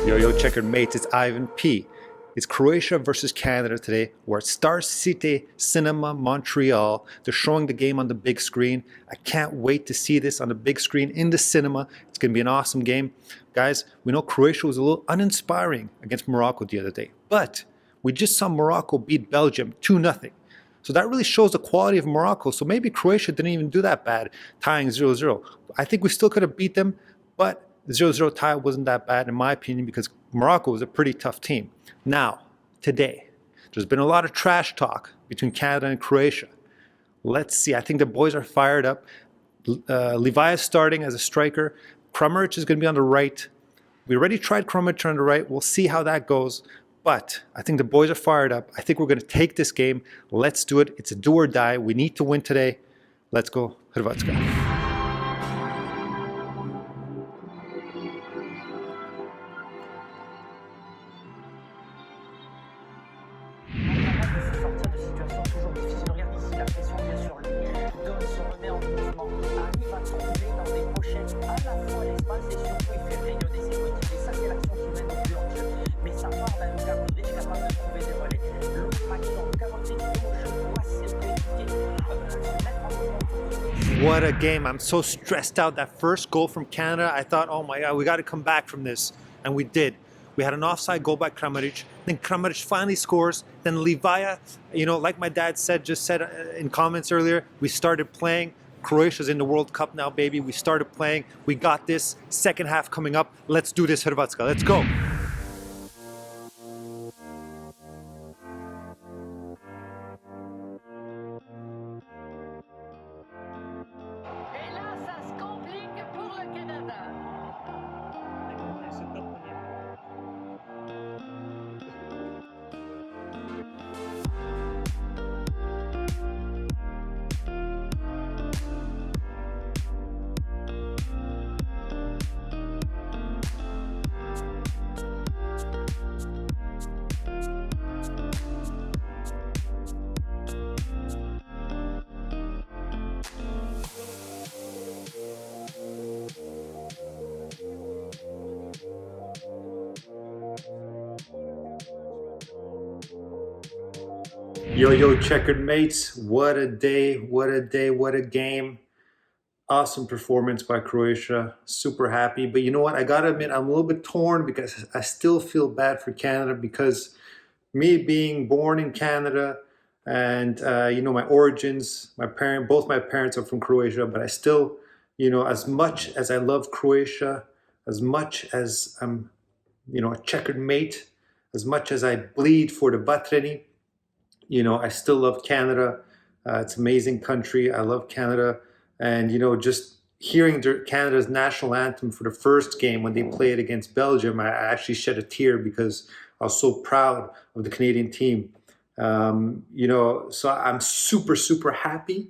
Yo, checkered mates, it's Ivan P. It's Croatia versus Canada today. We're at Star City Cinema, Montreal. They're showing the game on the big screen. I can't wait to see this on the big screen in the cinema. It's going to be an awesome game. Guys, we know Croatia was a little uninspiring against Morocco the other day, but we just saw Morocco beat Belgium 2-0. So that really shows the quality of Morocco. So maybe Croatia didn't even do that bad, tying 0-0. I think we still could have beat them, but the 0-0 tie wasn't that bad in my opinion because Morocco was a pretty tough team. Now, today, there's been a lot of trash talk between Canada and Croatia. Let's see. I think the boys are fired up. Levi is starting as a striker. Kramaric is going to be on the right. We already tried Kramaric on the right. We'll see how that goes. But I think the boys are fired up. I think we're going to take this game. Let's do it. It's a do or die. We need to win today. Let's go. Hrvatska. What a game. I'm so stressed out. That first goal from Canada, I thought, oh my God, we got to come back from this. And we did. We had an offside goal by Kramaric. Then Kramaric finally scores. Then Levaja, like my dad just said in comments earlier, we started playing. Croatia's in the World Cup now, baby. We started playing. We got this. Second half coming up. Let's do this, Hrvatska. Let's go. Yo, checkered mates. What a day, what a game. Awesome performance by Croatia. Super happy. But you know what? I gotta admit, I'm a little bit torn because I still feel bad for Canada because me being born in Canada and, my origins, both my parents are from Croatia, but I still, as much as I love Croatia, as much as I'm, a checkered mate, as much as I bleed for the Vatreni, I still love Canada. It's an amazing country. I love Canada. And, just hearing Canada's national anthem for the first game when they played against Belgium, I actually shed a tear because I was so proud of the Canadian team. So I'm super, super happy,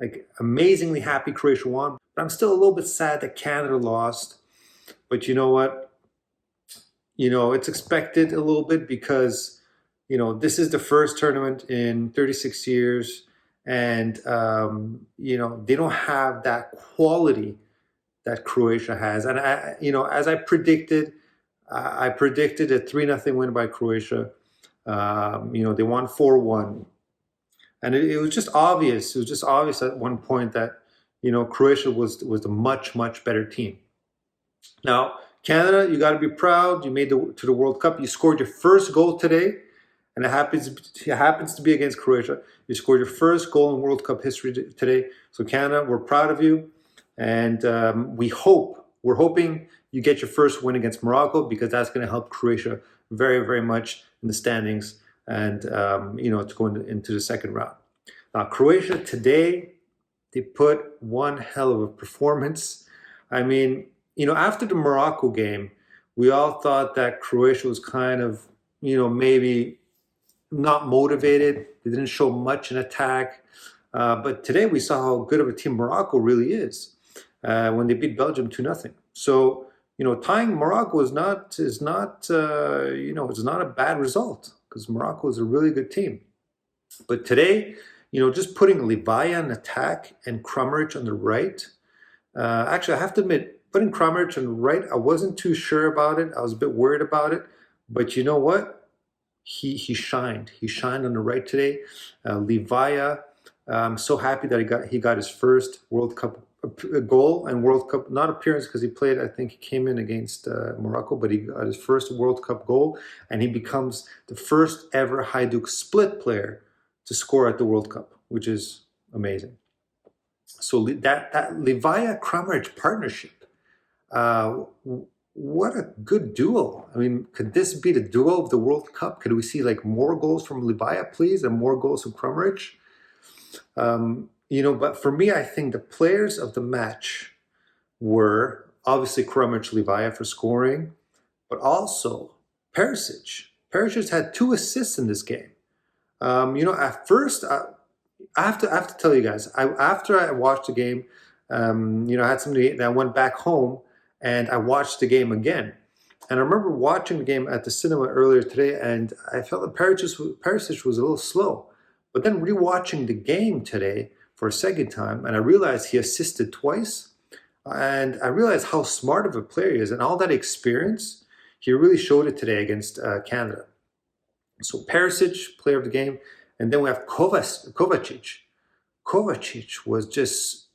like amazingly happy Croatia won. But I'm still a little bit sad that Canada lost. But you know what? It's expected a little bit because this is the first tournament in 36 years, and they don't have that quality that Croatia has. And as I predicted a 3-0 win by Croatia. They won 4-1, and it was just obvious. It was just obvious at one point that Croatia was a much better team. Now, Canada, you got to be proud. You made to the World Cup. You scored your first goal today. And it happens to be against Croatia. You scored your first goal in World Cup history today. So Canada, we're proud of you. And we're hoping you get your first win against Morocco because that's going to help Croatia very, very much in the standings. And, to go into the second round. Now, Croatia today, they put one hell of a performance. I mean, after the Morocco game, we all thought that Croatia was kind of, maybe not motivated. They didn't show much in attack. But today we saw how good of a team Morocco really is when they beat Belgium 2-0. So, tying Morocco is not a bad result because Morocco is a really good team. But today, just putting Levaja in attack and Kramaric on the right, actually, I have to admit, putting Kramaric on the right, I wasn't too sure about it. I was a bit worried about it. But you know what? He shined. He shined on the right today. Livaya, I'm so happy that he got his first World Cup goal and World Cup, not appearance because he played, I think he came in against Morocco, but he got his first World Cup goal, and he becomes the first ever Hajduk split player to score at the World Cup, which is amazing. So that Livaya Kramaric partnership, what a good duo. I mean, could this be the duo of the World Cup? Could we see like more goals from Livaya, please, and more goals from Kramaric? But for me, I think the players of the match were obviously Kramaric, Livaya for scoring, but also Perisic. Perisic had 2 assists in this game. At first, I have to tell you guys, after I watched the game, I had somebody that went back home and I watched the game again. And I remember watching the game at the cinema earlier today, and I felt that Perisic was a little slow. But then rewatching the game today for a second time, and I realized he assisted twice, and I realized how smart of a player he is, and all that experience, he really showed it today against Canada. So Perisic, player of the game, and then we have Kovacic. Kovacic was just,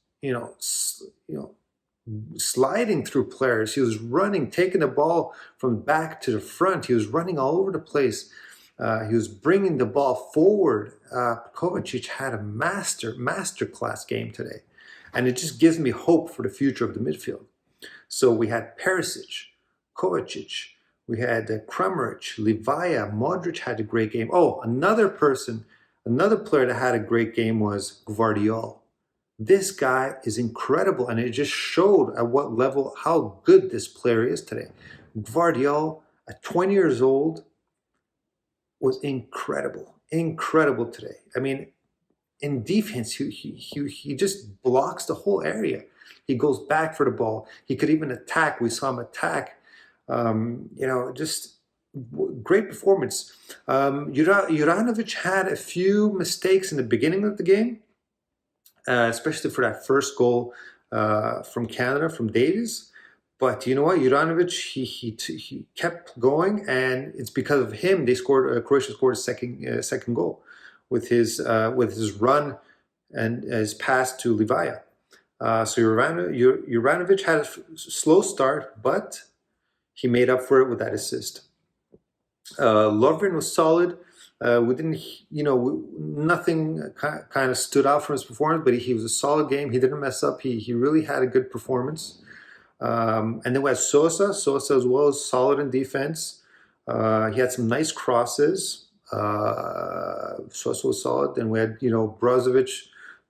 sliding through players. He was running, taking the ball from back to the front. He was running all over the place. He was bringing the ball forward. Kovacic had a masterclass game today. And it just gives me hope for the future of the midfield. So we had Perisic, Kovacic, we had Kramaric, Livaya, Modric had a great game. Oh, another player that had a great game was Gvardiol. This guy is incredible, and it just showed at what level, how good this player is today. Gvardiol, at 20 years old, was incredible today. I mean, in defense, he just blocks the whole area. He goes back for the ball. He could even attack. We saw him attack. Just great performance. Juranovic had a few mistakes in the beginning of the game, especially for that first goal from Canada, from Davies. But you know what, Juranovic, he kept going, and it's because of him they scored. Croatia scored a second goal with his run and his pass to Livaya. So Juranovic had a slow start, but he made up for it with that assist. Lovren was solid. We didn't, nothing kind of stood out from his performance, but he was a solid game. He didn't mess up. He really had a good performance. And then we had Sosa as well, as solid in defense. He had some nice crosses. Sosa was solid. Then we had, Brozovic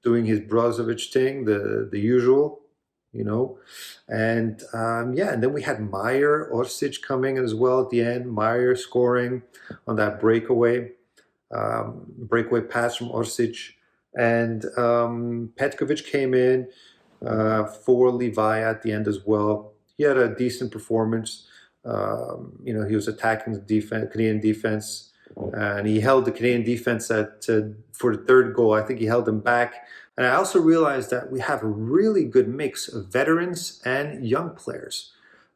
doing his Brozovic thing, the usual, And and then we had Meyer, Orsic coming as well at the end. Meyer scoring on that breakaway pass from Orsic. And Petkovic came in for Livaya at the end as well. He had a decent performance. He was attacking the Canadian defense, and he held the Canadian defense for the third goal. I think he held them back. And I also realized that we have a really good mix of veterans and young players.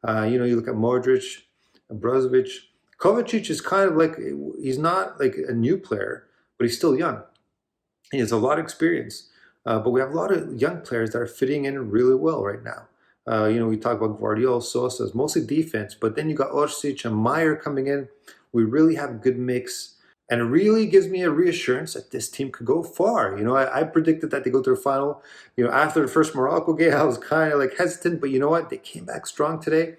You look at Modric, Brozovic. Kovacic is kind of like, he's not like a new player, but he's still young. He has a lot of experience. But we have a lot of young players that are fitting in really well right now. We talk about Gvardiol, Sosa, it's mostly defense, but then you got Orsic and Meyer coming in. We really have a good mix, and it really gives me a reassurance that this team could go far. I predicted that they go to the final. After the first Morocco game, I was kind of like hesitant, but you know what? They came back strong today.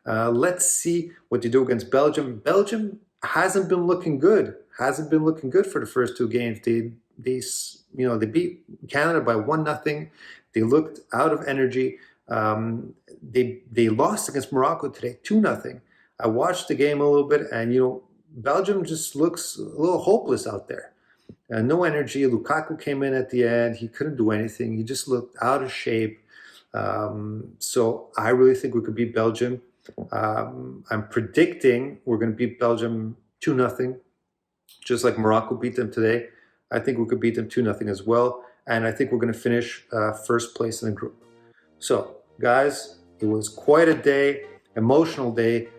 Let's see what they do against Belgium. Belgium hasn't been looking good. Hasn't been looking good for the first 2 games. They beat Canada by 1-0. They looked out of energy. They lost against Morocco today, 2-0. I watched the game a little bit, and Belgium just looks a little hopeless out there. No energy. Lukaku came in at the end. He couldn't do anything. He just looked out of shape. So I really think we could beat Belgium. I'm predicting we're going to beat Belgium 2-0, just like Morocco beat them today. I think we could beat them 2-0 as well. And I think we're going to finish first place in the group. So, guys, It was quite a day, emotional day.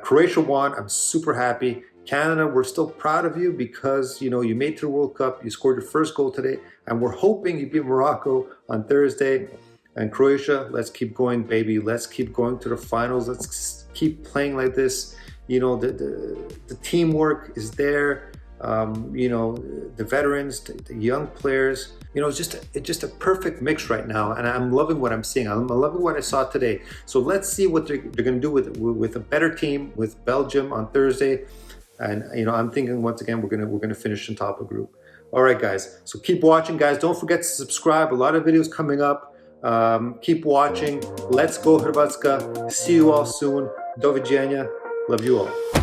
Croatia won. I'm super happy. Canada, we're still proud of you because you made it to the World Cup. You scored your first goal today, and we're hoping you beat Morocco on Thursday. And Croatia, let's keep going, baby. Let's keep going to the finals. Let's keep playing like this. The teamwork is there. The veterans, the young players. It's just a perfect mix right now, and I'm loving what I'm seeing. I'm loving what I saw today. So let's see what they're going to do with a better team with Belgium on Thursday. And I'm thinking once again we're gonna finish in top of group. All right, guys. So keep watching, guys. Don't forget to subscribe. A lot of videos coming up. Keep watching. Let's go, Hrvatska. See you all soon. Do viđenja. Love you all.